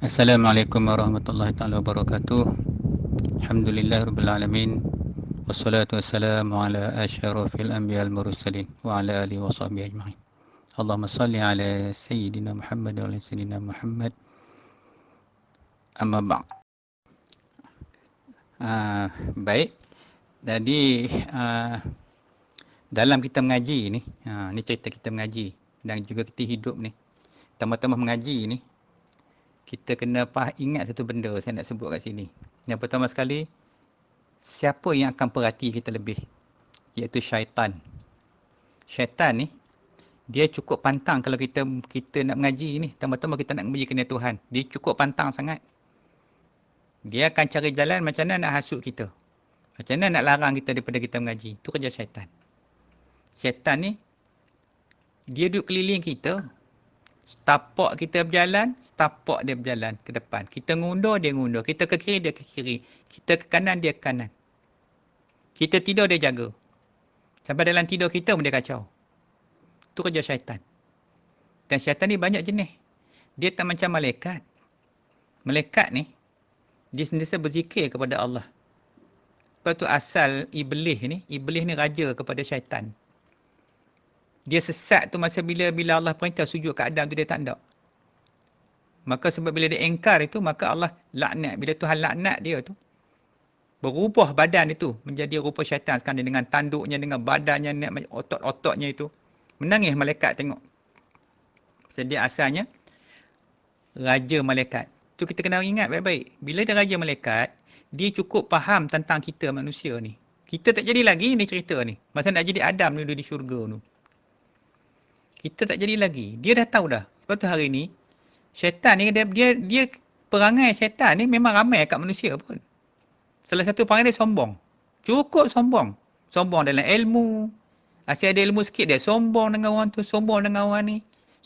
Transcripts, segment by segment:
Assalamualaikum warahmatullahi taala wabarakatuh. Alhamdulillahirabbil alamin. Wassalatu wassalamu ala asyrafil anbiya'il mursalin wa ala alihi washabbihi ajmain. Allahumma salli ala sayyidina Muhammad wa ala sayyidina Muhammad. Amma ba'd. Baik. Jadi dalam kita mengaji ni, ni cerita kita mengaji dan juga kita hidup ni. Tambah-tambah mengaji ni, kita kena ingat satu benda saya nak sebut kat sini. Yang pertama sekali, siapa yang akan perhati kita lebih? Iaitu syaitan. Syaitan ni, dia cukup pantang kalau kita nak mengaji ni. Tambah-tambah kita nak mengaji kena Tuhan. Dia cukup pantang sangat. Dia akan cari jalan macam mana nak hasut kita. Macam mana nak larang kita daripada kita mengaji. Itu kerja syaitan. Syaitan ni, dia duduk keliling kita. Setapak kita berjalan, setapak dia berjalan ke depan. Kita ngundur, dia ngundur. Kita ke kiri, dia ke kiri. Kita ke kanan, dia ke kanan. Kita tidur, dia jaga. Sampai dalam tidur kita pun dia kacau. Itu kerja syaitan. Dan syaitan ni banyak jenis. Dia tak macam malaikat. Malaikat ni, dia sentiasa berzikir kepada Allah. Sebab tu asal Iblis ni raja kepada syaitan. Dia sesat tu masa bila Allah perintah sujud ke Adam tu dia tak nak. Maka sebab bila dia engkar itu, maka Allah laknat. Bila Tuhan laknat dia tu, berubah badan itu menjadi rupa syaitan sekarang dengan tanduknya, dengan badannya, otot-ototnya itu. Menangis malaikat tengok. Sebab dia asalnya raja malaikat. Tu kita kena ingat baik-baik. Bila dia raja malaikat, dia cukup faham tentang kita manusia ni. Kita tak jadi lagi ni cerita ni. Masa nak jadi Adam dulu di syurga tu. Kita tak jadi lagi. Dia dah tahu dah. Sebab tu hari ni, syaitan ni, dia perangai syaitan ni memang ramai kat manusia pun. Salah satu perangai dia sombong. Cukup sombong. Sombong dalam ilmu. Asyik ada ilmu sikit dia sombong dengan orang tu. Sombong dengan orang ni.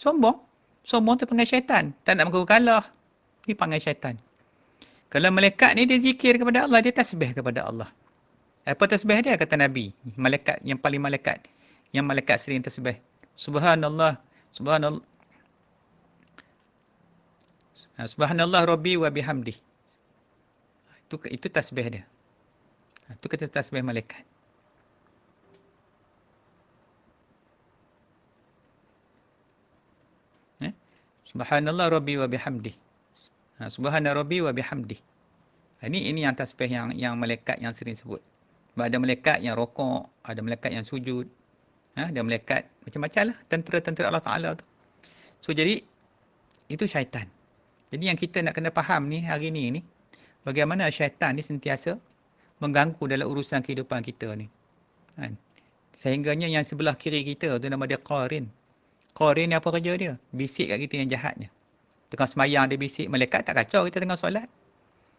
Sombong. Sombong tu perangai syaitan. Tak nak mengaku kalah. Ni perangai syaitan. Kalau malaikat ni dia zikir kepada Allah, dia tasbih kepada Allah. Apa tasbih dia? Kata Nabi. Malaikat yang paling malaikat. Yang malaikat sering tasbih. Subhanallah. Subhanallah. Subhanallah Rabbi wa bihamdih. Itu tasbih dia. Itu kata tasbih malaikat. Subhanallah Rabbi wa bihamdih. Subhana Rabbi wa bihamdih. Ini yang tasbih yang malaikat yang sering sebut. Sebab ada malaikat yang rokok, ada malaikat yang sujud. Ada malaikat macam-macam lah. Tentera-tentera Allah Ta'ala tu. So jadi, itu syaitan. Jadi yang kita nak kena faham ni hari ni, bagaimana syaitan ni sentiasa mengganggu dalam urusan kehidupan kita ni. Sehingganya yang sebelah kiri kita tu nama dia Qarin. Qarin ni apa kerja dia? Bisik kat kita yang jahatnya. Tengah semayang dia bisik, malaikat tak kacau kita tengah solat.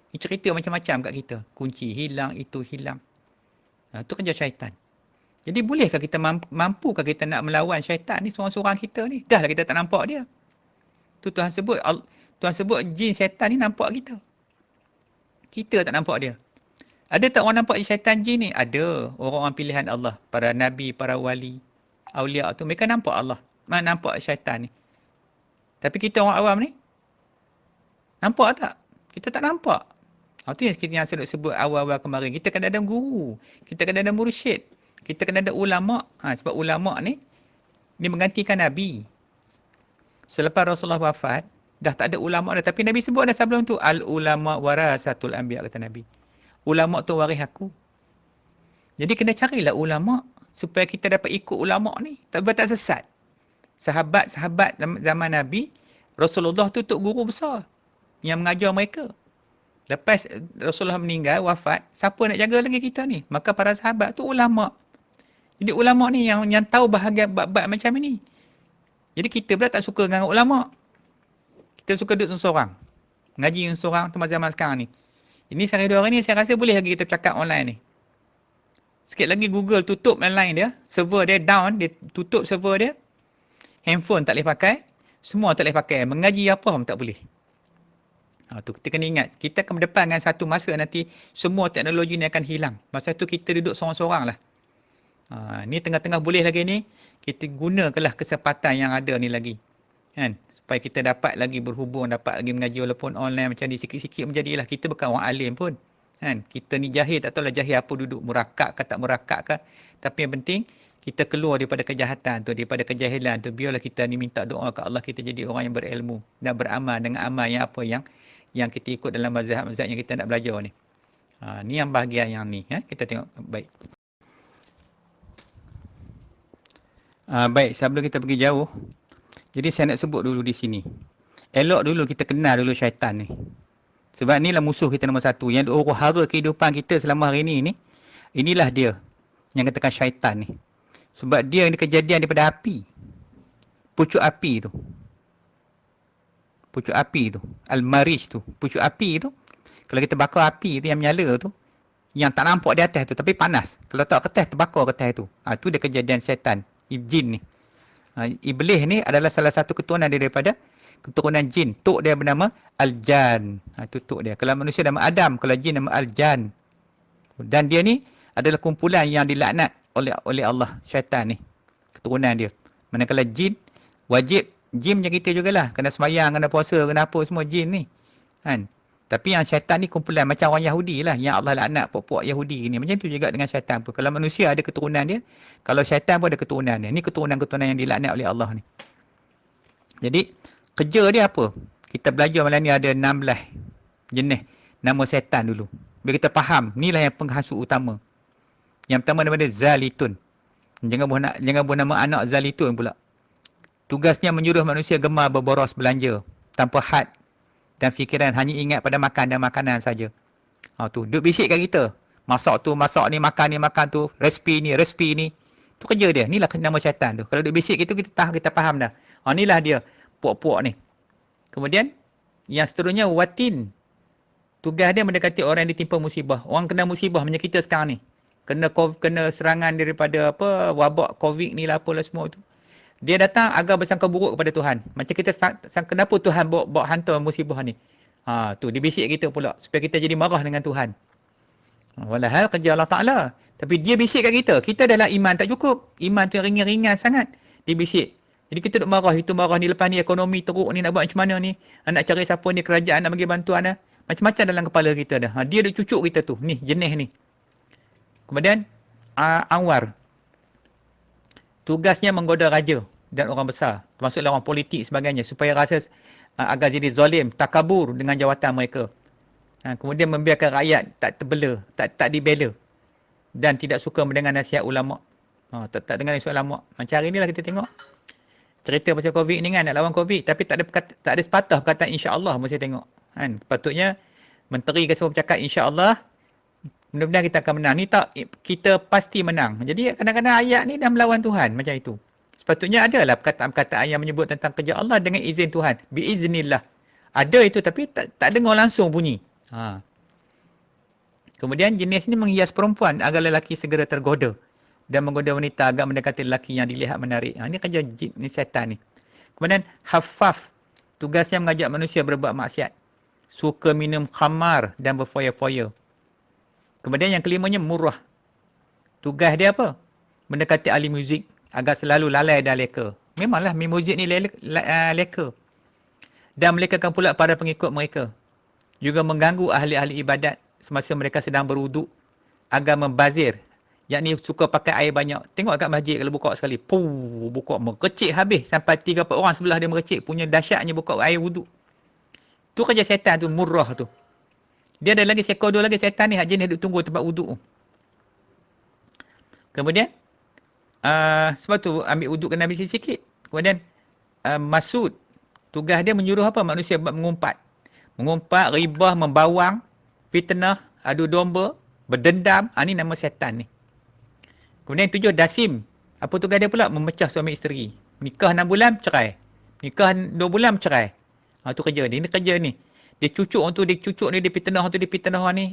Dia cerita macam-macam kat kita. Kunci hilang, itu hilang. Itu kerja syaitan. Jadi bolehkah kita mampukah kita nak melawan syaitan ni seorang-seorang kita ni? Dah lah kita tak nampak dia. Tu Tuhan sebut jin syaitan ni nampak kita. Kita tak nampak dia. Ada tak orang nampak syaitan jin ni? Ada. Orang-orang pilihan Allah. Para nabi, para wali, awliya tu. Mereka nampak Allah. Nampak syaitan ni. Tapi kita orang awam ni, nampak tak? Kita tak nampak. Itu yang saya sebut awal-awal kemarin. Kita kena ada guru. Kita kena ada mursyid. Kita kena ada ulama'. Sebab ulama' ni, dia menggantikan Nabi. Selepas Rasulullah wafat, dah tak ada ulama' dah. Tapi Nabi sebut dah sebelum tu, al-ulama' warasatul anbiya, kata Nabi. Ulama' tu waris aku. Jadi kena carilah ulama' supaya kita dapat ikut ulama' ni. Tak sesat. Sahabat-sahabat zaman Nabi, Rasulullah tu tok guru besar yang mengajar mereka. Lepas Rasulullah meninggal, wafat, siapa nak jaga lagi kita ni? Maka para sahabat tu ulama'. Jadi ulama' ni yang tahu bahagian bab-bab macam ni. Jadi kita pula tak suka dengan ulama'. Kita suka duduk seorang. Ngaji seorang zaman sekarang ni. Ini sehari dua hari ni saya rasa boleh lagi kita bercakap online ni. Sikit lagi Google tutup line dia, server dia down, dia tutup server dia. Handphone tak boleh pakai, semua tak boleh pakai. Mengaji apa pun tak boleh. Tu kita kena ingat, kita akan berdepan dengan satu masa nanti semua teknologi ni akan hilang. Masa tu kita duduk seorang-seorang lah. Ni tengah-tengah boleh lagi ni, kita gunakanlah kesempatan yang ada ni lagi. Kan? supaya kita dapat lagi berhubung, dapat lagi mengaji walaupun online macam ni, sikit-sikit menjadilah. Kita bukan orang alim pun. Kan? Kita ni jahil, tak tahulah jahil apa duduk, murakak ke tak murakak ke. Tapi yang penting, kita keluar daripada kejahatan tu, daripada kejahilan tu. Biarlah kita ni minta doa ke Allah, kita jadi orang yang berilmu dan beramal dengan amal yang apa yang kita ikut dalam mazhab-mazhab yang kita nak belajar ni. Ni yang bahagian yang ni. Kita tengok baik. Baik, sebelum kita pergi jauh, jadi saya nak sebut dulu di sini. Elok dulu kita kenal dulu syaitan ni. Sebab inilah musuh kita nombor satu. Yang huru-hara kehidupan kita selama hari ni, inilah dia yang katakan syaitan ni. Sebab dia ni kejadian daripada api. Pucuk api tu. Pucuk api tu. Al-Marij tu. Pucuk api tu. Kalau kita bakar api tu yang menyala tu, yang tak nampak di atas tu, tapi panas. Kalau tak kertas, terbakar kertas tu. Tu dia kejadian syaitan. Jin ni. Iblis ni adalah salah satu keturunan daripada keturunan jin. Tok dia bernama Al-Jan. Itu tok dia. Kalau manusia nama Adam, kalau jin nama Al-Jan. Dan dia ni adalah kumpulan yang dilaknat oleh Allah, syaitan ni. Keturunan dia. Manakala jin, wajib, jin macam kita jugalah. Kena sembahyang, kena puasa, kena apa semua jin ni. Kan? Tapi yang syaitan ni kumpulan macam orang Yahudi lah. Yang Allah laknat puak-puak Yahudi ni. Macam tu juga dengan syaitan pun. Kalau manusia ada keturunan dia, kalau syaitan pun ada keturunan dia. Ni keturunan-keturunan yang dilaknat oleh Allah ni. Jadi, kerja dia apa? Kita belajar malam ni ada 16 jenis nama syaitan dulu. Biar kita faham, inilah yang penghasut utama. Yang pertama daripada Zalitun. Jangan buat nama anak Zalitun pula. Tugasnya menyuruh manusia gemar berboros belanja tanpa had dan fikiran, hanya ingat pada makan dan makanan saja. Tu duk bisikkan kita. Masak tu, masak ni, makan tu, resipi ni. Tu kerja dia. Inilah nama syaitan tu. Kalau duk bisik kita faham dah. Inilah dia puak-puak ni. Kemudian yang seterusnya watin. Tugas dia mendekati orang yang ditimpa musibah. Orang kena musibah macam kita sekarang ni. Kena serangan daripada wabak COVID ni lah apalah semua tu. Dia datang agar bersangka buruk kepada Tuhan. Macam kita kenapa Tuhan bawa hantar musibah ni? Tu dibisik kita pula supaya kita jadi marah dengan Tuhan. Walahal kerja Allah Ta'ala. Tapi dia bisik kat kita. Kita dalam iman tak cukup. Iman tu ringan-ringan sangat. Dia bisik. Jadi kita duk marah, itu marah ni, lepas ni ekonomi teruk ni, nak buat macam mana ni? Nak cari siapa ni, kerajaan nak bagi bantuan dah. Macam-macam dalam kepala kita dah. Dia duk cucuk kita tu. Ni, jenis ni. Kemudian, Anwar. Tugasnya menggoda raja dan orang besar. Termasuklah orang politik sebagainya. Supaya rasa agar jadi zalim, takabur dengan jawatan mereka. Kemudian membiarkan rakyat tak terbela, tak dibela. Dan tidak suka mendengar nasihat ulama'. Tak dengar nasihat ulama'. Macam hari inilah kita tengok. Cerita pasal COVID ni kan, nak lawan COVID. Tapi tak ada sepatah perkataan insya-Allah mesti tengok. Kan? Patutnya menteri ke semua bercakap insya-Allah. Mudah-mudahan kita akan menang. Ni tak, kita pasti menang. Jadi kadang-kadang ayat ni dah melawan Tuhan macam itu. Sepatutnya adalah perkataan-perkataan yang menyebut tentang kerja Allah dengan izin Tuhan. Biiznillah. Ada itu tapi tak dengar langsung bunyi. Kemudian jenis ni menghias perempuan agar lelaki segera tergoda. Dan menggoda wanita agar mendekati lelaki yang dilihat menarik. Ini kerja jin ni, syaitan ni. Kemudian Haffaf. Tugasnya mengajak manusia berbuat maksiat. Suka minum khamar dan berfoya-foya. Kemudian yang kelimanya Murrah. Tugas dia apa? Mendekati ahli muzik agar selalu lalai dan leka. Memanglah muzik ni leka. Dan melekakan pula para pengikut mereka. Juga mengganggu ahli-ahli ibadat semasa mereka sedang berwuduk agar membazir. Yakni suka pakai air banyak. Tengok kat masjid kalau buka sekali. Buka mercik habis. Sampai 3-4 orang sebelah dia mercik. Punya dahsyatnya buka air wuduk. Tu kerja syaitan tu, Murrah tu. Dia ada lagi seekor dua lagi syaitan ni. Hak jenis duduk tunggu tempat wuduk. Kemudian, sebab tu ambil wuduk kena habis sikit. Kemudian, Masud. Tugas dia menyuruh apa? Manusia mengumpat. Mengumpat, ribah, membawang, fitnah, adu domba, berdendam. Ini nama syaitan ni. Kemudian yang 7, Dasim. Apa tugas dia pula? Memecah suami isteri. Nikah 6 bulan, cerai. Nikah 2 bulan, cerai. Itu kerja ni. Ini kerja ni. Dia cucuk tu, dia cucuk ni, dia fitnah tu, dia fitnah ni.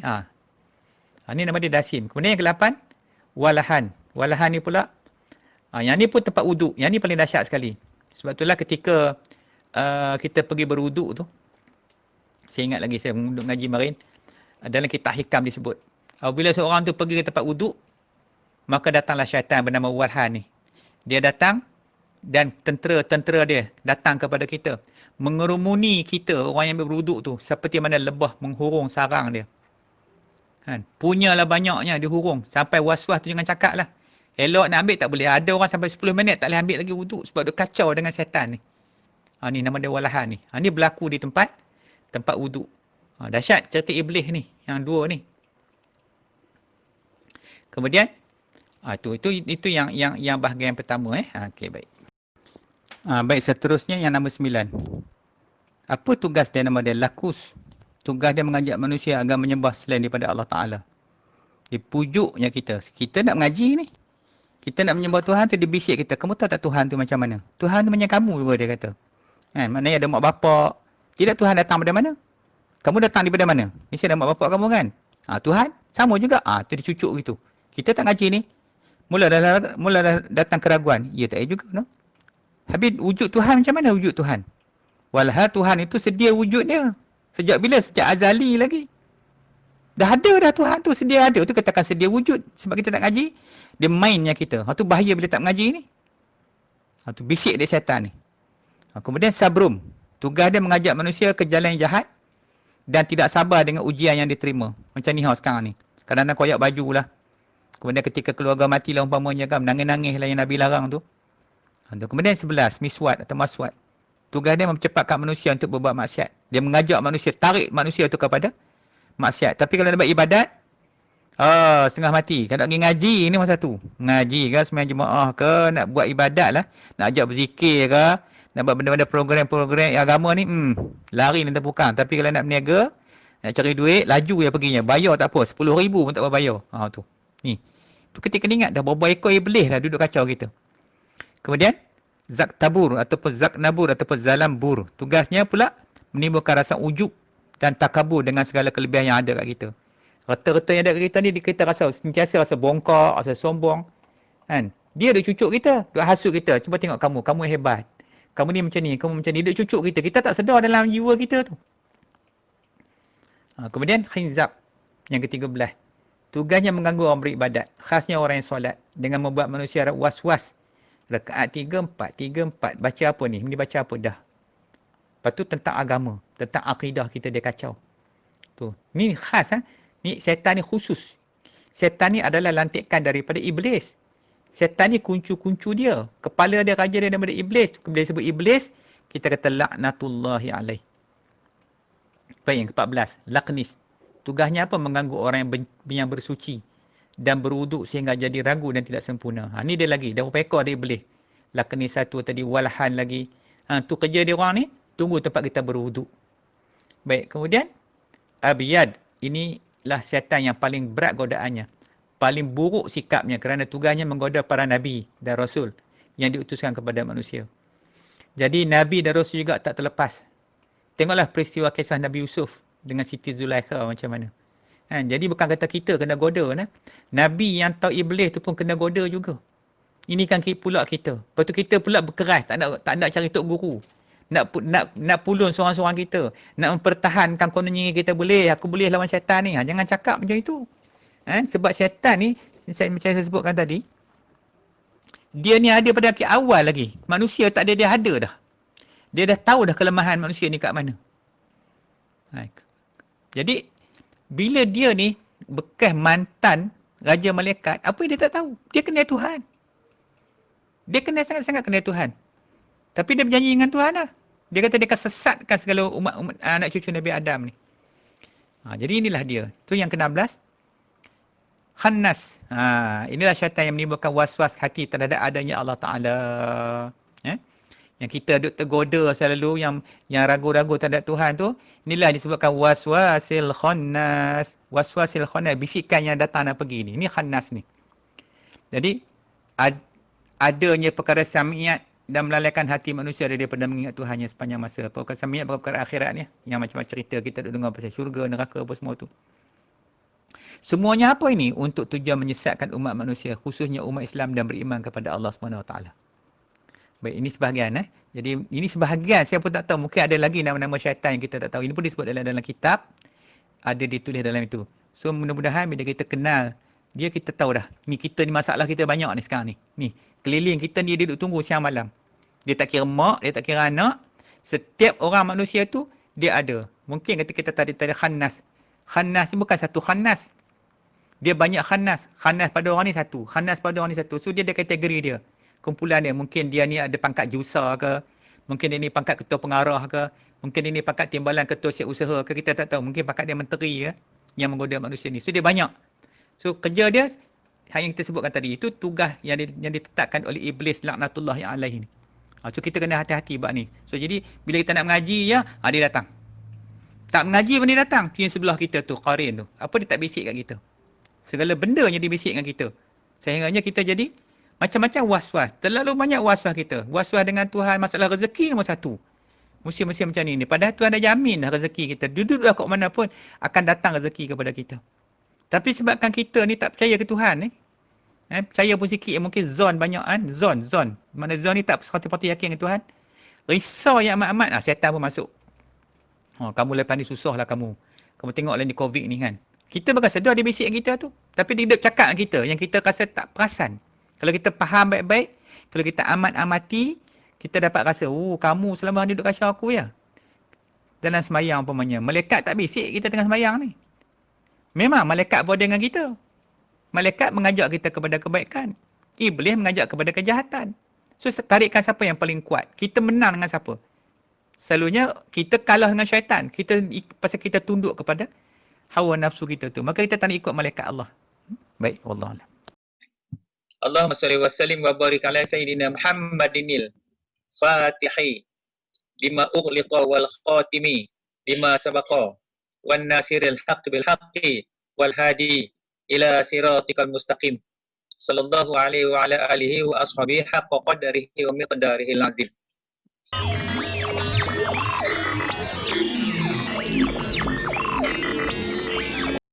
Ini nama dia Dasim. Kemudian yang ke-8, Walahan. Walahan ni pula, yang ni pun tempat wuduk. Yang ni paling dahsyat sekali. Sebab itulah ketika kita pergi berwuduk tu, saya ingat lagi saya duduk ngaji marin, dalam kitab hikam disebut, apabila seorang tu pergi ke tempat wuduk, maka datanglah syaitan bernama Walhan ni. Dia datang, dan tentera-tentera dia datang kepada kita, mengerumuni kita orang yang berwuduk tu seperti mana lebah menghurung sarang dia. Kan? Punyalah banyaknya dihurung sampai was-was tu jangan cakap lah. Elok nak ambil tak boleh. Ada orang sampai 10 minit tak boleh ambil lagi wuduk sebab dia kacau dengan setan ni. Ni nama dia walahan ni. Ni berlaku di tempat wuduk. Dahsyat cerita iblis ni, yang dua ni. Kemudian itu yang bahagian pertama okey baik. Baik, seterusnya yang nombor 9. Apa tugas dia? Nama dia Lakus. Tugas dia mengajak manusia agar menyembah selain daripada Allah Ta'ala. Dia pujuknya kita. Kita nak mengaji ni. Kita nak menyembah Tuhan tu, dia bisik kita. Kamu tahu tak Tuhan tu macam mana? Tuhan tu macam kamu juga, dia kata. Maknanya ada mak bapak. Tidak, Tuhan datang dari mana? Kamu datang daripada mana? Mesti ada mak bapak kamu kan? Tuhan sama juga. Tu dia cucuk gitu. Kita tak ngaji ni. Mula dah datang keraguan. Ya tak juga, no? Habis wujud Tuhan macam mana wujud Tuhan? Walhal Tuhan itu sedia wujud dia. Sejak bila? Sejak azali lagi. Dah ada dah Tuhan tu, sedia ada. Tu katakan sedia wujud. Sebab kita tak ngaji, dia mainnya kita. Tu bahaya bila tak mengaji ni. Tu bisik dia syaitan ni. Kemudian sabrum. Tugas dia mengajak manusia ke jalan yang jahat dan tidak sabar dengan ujian yang diterima. Macam ni sekarang ni. Kadang-kadang koyak baju lah. Kemudian ketika keluarga matilah umpamanya kan, nangis-nangis lah yang Nabi larang tu. Kemudian 11, miswat atau maswat. Tugas dia mempercepatkan manusia untuk berbuat maksiat. Dia mengajak manusia, tarik manusia itu kepada maksiat. Tapi kalau nak buat ibadat, setengah mati. Kalau nak pergi ngaji, ini masa tu. Ngaji ke, sembahyang jemaah ke, nak buat ibadat lah. Nak ajak berzikir ke, nak buat benda-benda program-program agama ni, lari dan terpukang. Tapi kalau nak berniaga, nak cari duit, laju je perginya. Bayar tak apa, 10,000 pun tak apa bayar. Tu. Ni. Tu ketika ingat dah berapa ekor iblis dah duduk kacau kita. Kemudian, Zaktabur ataupun Zaknabur ataupun Zalambur. Tugasnya pula menimbulkan rasa ujub dan takabur dengan segala kelebihan yang ada kat kita. Rata-rata yang ada kat kita ni, kita rasa sentiasa rasa bongkak, rasa sombong. Kan? Dia ada cucuk kita, duk hasut kita. Cuba tengok kamu hebat. Kamu ni macam ni, kamu macam ni. Duk cucuk kita. Kita tak sedar dalam jiwa kita tu. Kemudian khinzab yang ke-13. Tugasnya mengganggu orang beribadat. Khasnya orang yang solat. Dengan membuat manusia was-was. Rakaat 3, 4. Baca apa ni? Ini baca apa dah? Lepas tu tentang agama. Tentang akidah kita dia kacau. Tu. Ni khas. Ni setan ni khusus. Setan ni adalah lantikan daripada iblis. Setan ni kuncu-kuncu dia. Kepala dia, raja dia daripada iblis. Bila sebut iblis, kita kata laknatullahi alaih. Baik, yang ke-14. Laknis. Tugasnya apa? Mengganggu orang yang bersuci dan berwuduk sehingga jadi ragu dan tidak sempurna. Ni dia lagi. Dah berapa ekor dia boleh. Laknis satu tadi, walahan lagi. Tu kerja dia orang ni, tunggu tempat kita berwuduk. Baik, kemudian Abiyad. Inilah syaitan yang paling berat godaannya. Paling buruk sikapnya kerana tugasnya menggoda para Nabi dan Rasul yang diutuskan kepada manusia. Jadi Nabi dan Rasul juga tak terlepas. Tengoklah peristiwa kisah Nabi Yusuf dengan Siti Zulaikha macam mana. Jadi bukan kata kita kena goda. Nabi yang tahu iblis tu pun kena goda juga. Ini kan pula kita. Lepas tu kita pula berkeras. Tak nak cari tok guru. Nak pulun seorang-seorang kita. Nak mempertahankan kononnya kita boleh. Aku boleh lawan syaitan ni. Jangan cakap macam itu. Sebab syaitan ni, macam saya sebutkan tadi, dia ni ada pada akhir awal lagi. Manusia tak ada, dia ada dah. Dia dah tahu dah kelemahan manusia ni kat mana. Jadi, bila dia ni bekas mantan Raja Malaikat, apa yang dia tak tahu? Dia kenal Tuhan. Dia kenal sangat-sangat kenal Tuhan. Tapi dia berjanji dengan Tuhan lah. Dia kata dia akan sesatkan segala umat anak cucu Nabi Adam ni. Jadi inilah dia. Tu yang ke-16. Khannas. Inilah syaitan yang menimbulkan was-was hati terhadap adanya Allah Ta'ala. Yang kita duk tergoda selalu, yang ragu-ragu terhadap Tuhan tu, inilah disebutkan waswasil khannas. Waswasil khannas, bisikan yang datang dan pergi ni. Ini khannas ni. Jadi, adanya perkara samiat dan melalaikan hati manusia daripada mengingat Tuhannya sepanjang masa. Perkara samiat, perkara akhirat ni. Yang macam-macam cerita kita duk dengar pasal syurga, neraka, apa semua tu. Semuanya apa ini? Untuk tujuan menyesatkan umat manusia, khususnya umat Islam dan beriman kepada Allah SWT. Baik, ini sebahagian. Jadi, ini sebahagian. Saya pun tak tahu. Mungkin ada lagi nama-nama syaitan yang kita tak tahu. Ini pun disebut dalam kitab. Ada ditulis dalam itu. So, mudah-mudahan bila kita kenal dia, kita tahu dah. Ni kita ni masalah kita banyak ni sekarang ni. Ni, keliling kita ni dia duduk tunggu siang malam. Dia tak kira mak, dia tak kira anak. Setiap orang manusia tu, dia ada. Mungkin kata kita tadi khannas. Khannas ni bukan satu khannas. Dia banyak khannas. Khannas pada orang ni satu. Khannas pada orang ni satu. So dia ada kategori dia. Kumpulan dia. Mungkin dia ni ada pangkat jusa ke. Mungkin dia ni pangkat ketua pengarah ke. Mungkin dia ni pangkat timbalan ketua siap usaha ke. Kita tak tahu. Mungkin pangkat dia menteri ke. Yang menggoda manusia ni. So dia banyak. So kerja dia, yang kita sebutkan tadi. Itu tugas yang ditetapkan oleh iblis laknatullah yang alaih ni. So kita kena hati-hati bab ni. So jadi bila kita nak mengaji ya, dia datang. Tak mengaji pun dia datang. Tu yang sebelah kita tu, qarin tu. Apa dia tak bisik kat kita? Segala benda yang dibisik dengan kita. Sehingganya kita jadi macam-macam was-was. Terlalu banyak was-was kita. Was-was dengan Tuhan, masalah rezeki nombor satu. Musim-musim macam ni. Padahal Tuhan dah jamin dah rezeki kita. Duduklah kat mana pun akan datang rezeki kepada kita. Tapi sebabkan kita ni tak percaya ke Tuhan ni. Percaya pun sikit mungkin zon banyak kan. Zon. Mana zon ni tak seperti yakin dengan Tuhan. Risau yang amat-amat. Syaitan pun masuk. Kamu lepas ni susah lah kamu. Kamu tengoklah ni COVID ni kan. Kita bakal sedar dia bisik kita tu. Tapi dia duduk cakap dengan kita yang kita rasa tak perasan. Kalau kita faham baik-baik, kalau kita amat-amati, kita dapat rasa, kamu selama ni duduk kacau aku ya. Dalam semayang umpamanya. Malaikat tak bisik kita tengah semayang ni. Memang malaikat berada dengan kita. Malaikat mengajak kita kepada kebaikan. Iblis mengajak kepada kejahatan. So tarikan siapa yang paling kuat? Kita menang dengan siapa? Selalunya kita kalah dengan syaitan. Pasal kita tunduk kepada hawa nafsu kita tu. Maka kita tak nak ikut malaikat Allah. Baik, wallahualam. Allahumma salli wa sallim wa barik ala sayyidina Muhammadinil Fatihi lima ughliqa wal khatimi lima sabaqa wan nasiril haqq bil haqqi wal hadi ila siratikal mustaqim. Sallallahu alaihi wa ala alihi wa ashabihi haqqa qadarihi wa miqdarihi al-azim.